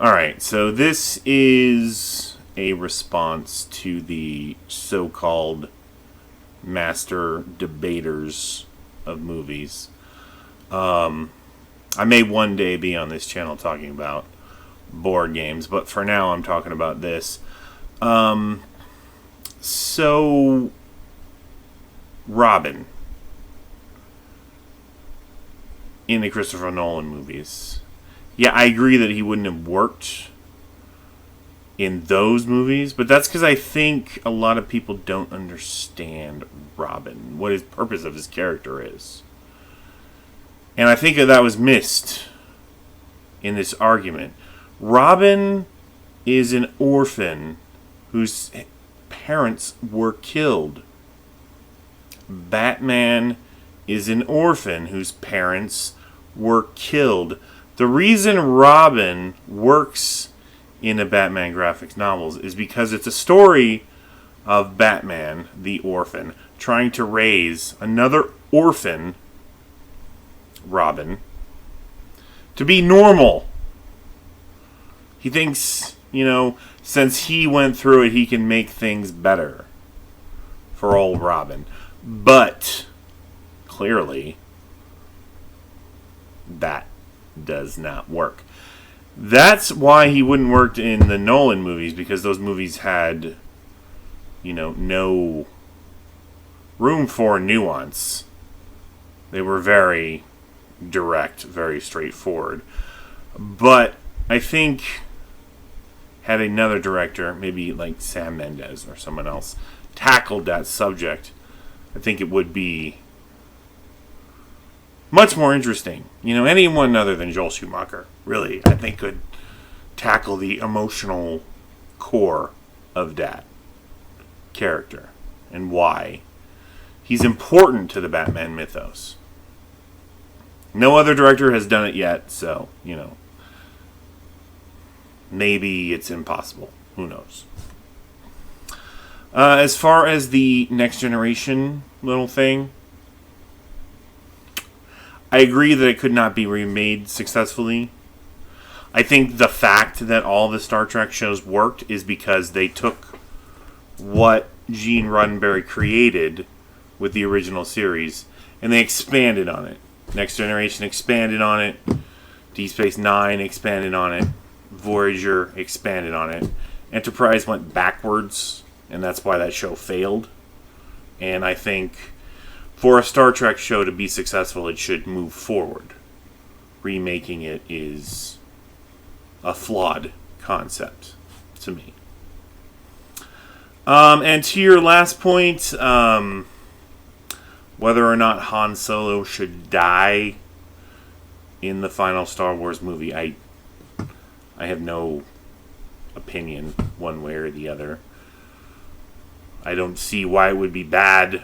Alright, so this is a response to the so-called master debaters of movies. I may one day be on this channel talking about board games, but for now I'm talking about this. So, Robin in the Christopher Nolan movies. Yeah, I agree that he wouldn't have worked in those movies, but that's because I think a lot of people don't understand Robin, what his purpose of his character is. And I think that was missed in this argument. Robin is an orphan whose parents were killed. Batman is an orphan whose parents were killed. The reason Robin works in the Batman graphics novels is because it's a story of Batman, the orphan, trying to raise another orphan, Robin, to be normal. He thinks, since he went through it, he can make things better for old Robin. But, clearly, that does not work. That's why he wouldn't work in the Nolan movies, because those movies had, no room for nuance. They were very direct, very straightforward. But I think had another director, maybe like Sam Mendes or someone else, tackled that subject, I think it would be much more interesting. Anyone other than Joel Schumacher, really, I think could tackle the emotional core of that character and why he's important to the Batman mythos. No other director has done it yet, so, maybe it's impossible. Who knows? As far as the Next Generation little thing, I agree that it could not be remade successfully. I think the fact that all the Star Trek shows worked is because they took what Gene Roddenberry created with the original series and they expanded on it. Next Generation expanded on it. Deep Space Nine expanded on it. Voyager expanded on it. Enterprise went backwards, and that's why that show failed. And I think for a Star Trek show to be successful, it should move forward. Remaking it is a flawed concept to me. And to your last point, whether or not Han Solo should die in the final Star Wars movie, I have no opinion one way or the other. I don't see why it would be bad.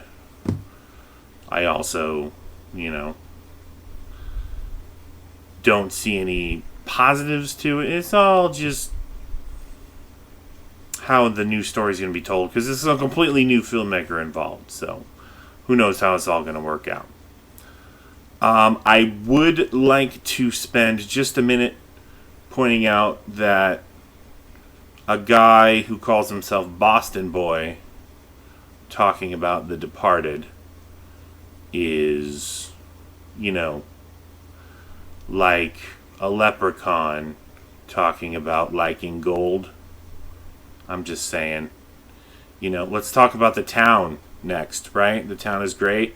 I also, don't see any positives to it. It's all just how the new story is going to be told, because this is a completely new filmmaker involved, so who knows how it's all going to work out. I would like to spend just a minute pointing out that a guy who calls himself Boston Boy talking about The Departed is, like a leprechaun talking about liking gold. I'm just saying, let's talk about The Town next, right? The Town is great.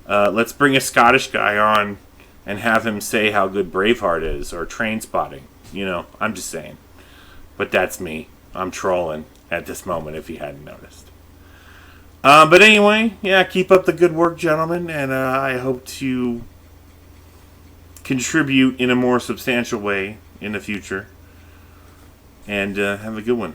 Let's bring a Scottish guy on and have him say how good Braveheart is, or Trainspotting. I'm just saying. But that's me. I'm trolling at this moment, if you hadn't noticed. But anyway, yeah, keep up the good work, gentlemen, and I hope to contribute in a more substantial way in the future. And have a good one.